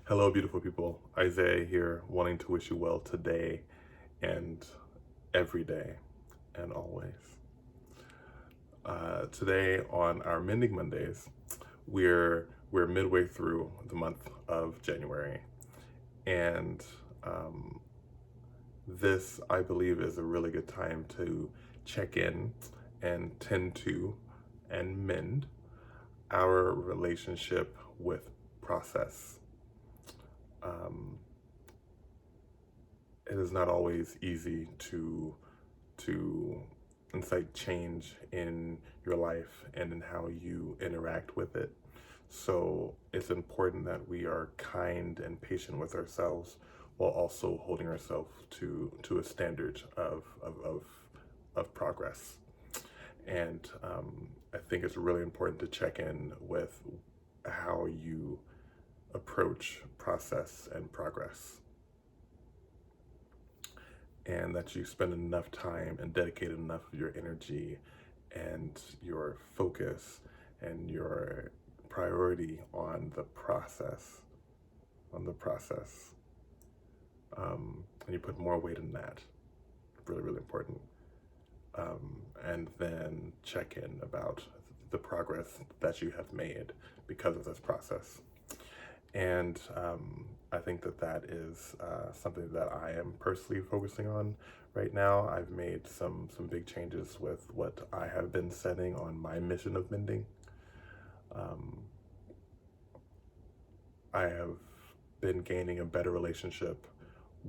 Hello, beautiful people. Isaiah here, wanting to wish you well today and every day and always. Today on our Mending Mondays, we're midway through the month of January, and um, this I believe is a really good time to check in and tend to and mend our relationship with process. Um, it is not always easy to incite change in your life and in how you interact with it. So it's important that we are kind and patient with ourselves while also holding ourselves to a standard of progress. And I think it's really important to check in with how you approach process and progress, and that you spend enough time and dedicate enough of your energy and your focus and your priority on the process, on the process. And you put more weight in that. Really, really important. And then check in about the progress that you have made because of this process. And I think that is something that I am personally focusing on right now. I've made some big changes with what I have been setting on my mission of mending. Um, I have been gaining a better relationship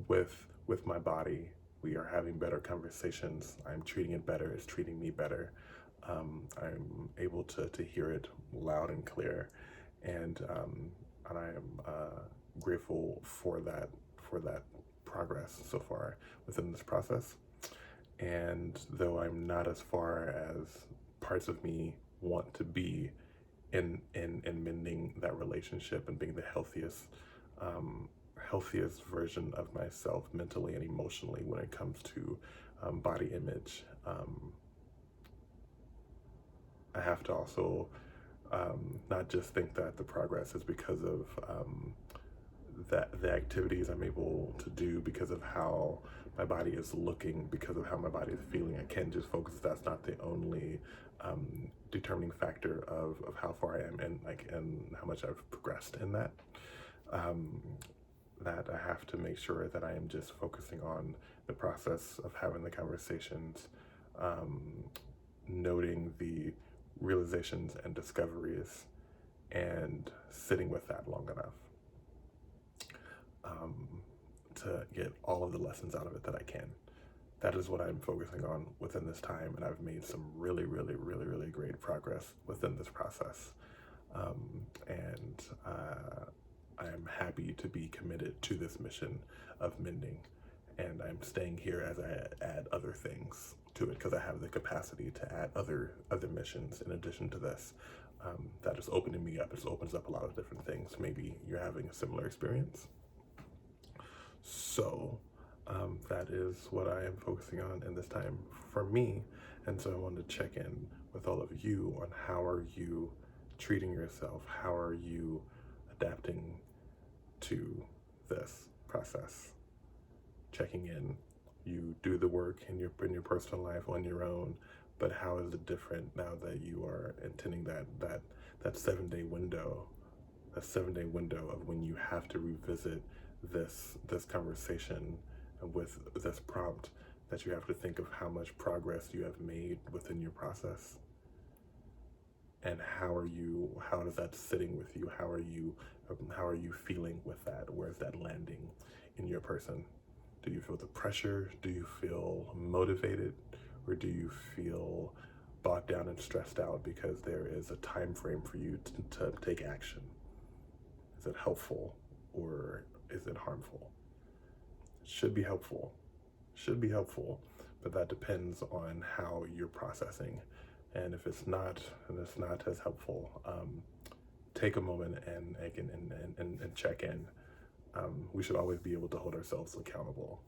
with my body. We are having better conversations. I'm treating it better. It's treating me better. I'm able to hear it loud and clear, and I am grateful for that progress so far within this process. And though I'm not as far as parts of me want to be in mending that relationship and being the healthiest version of myself mentally and emotionally when it comes to body image, I have to also not just think that the progress is because of that the activities I'm able to do, because of how my body is looking, because of how my body is feeling. I can't just focus. That's not the only determining factor of how far I am and how much I've progressed in that. That I have to make sure that I am just focusing on the process of having the conversations, noting the realizations and discoveries, and sitting with that long enough to get all of the lessons out of it that I can. That is what I'm focusing on within this time, and I've made some really, really, really, really great progress within this process. And I am happy to be committed to this mission of mending, and I'm staying here as I add other things to it because I have the capacity to add other missions in addition to this. That is opening me up. It opens up a lot of different things. Maybe you're having a similar experience. So that is what I am focusing on in this time for me. And so I wanted to check in with all of you on how are you treating yourself? How are you adapting to this process? Checking in. You do the work in your personal life on your own, but how is it different now that you are intending that 7-day window, a 7-day window of when you have to revisit this conversation with this prompt, that you have to think of how much progress you have made within your process, and how is that sitting with you? How are you feeling with that? Where is that landing in your person? Do you feel the pressure? Do you feel motivated? Or do you feel bogged down and stressed out because there is a time frame for you to take action? Is it helpful or is it harmful? It should be helpful. But that depends on how you're processing. And if it's not as helpful, take a moment and check in. We should always be able to hold ourselves accountable.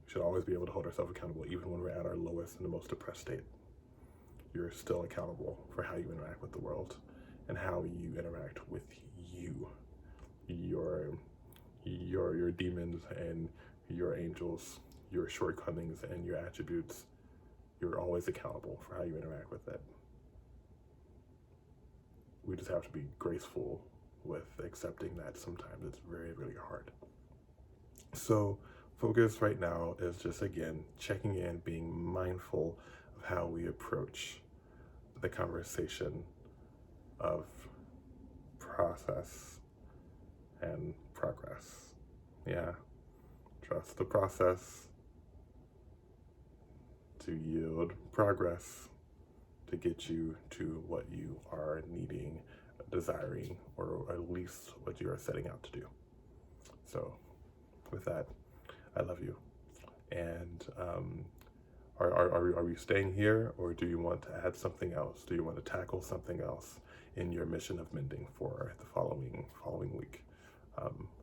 We should always be able to hold ourselves accountable, even when we're at our lowest and the most depressed state. You're still accountable for how you interact with the world and how you interact with you. Your your demons and your angels, your shortcomings and your attributes. You're always accountable for how you interact with it. We just have to be graceful with accepting that sometimes it's very, really hard. So focus right now is just, again, checking in, being mindful of how we approach the conversation of process and progress. Yeah, trust the process to yield progress to get you to what you are needing, desiring, or at least what you are setting out to do. So with that, I love you. And are we staying here, or do you want to add something else? Do you want to tackle something else in your mission of mending for the following week?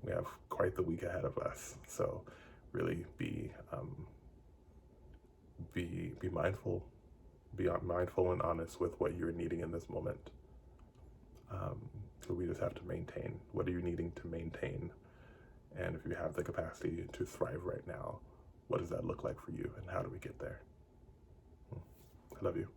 We have quite the week ahead of us, so really be mindful, be mindful and honest with what you're needing in this moment. So we just have to maintain. What are you needing to maintain? And if you have the capacity to thrive right now, what does that look like for you, and how do we get there? I love you.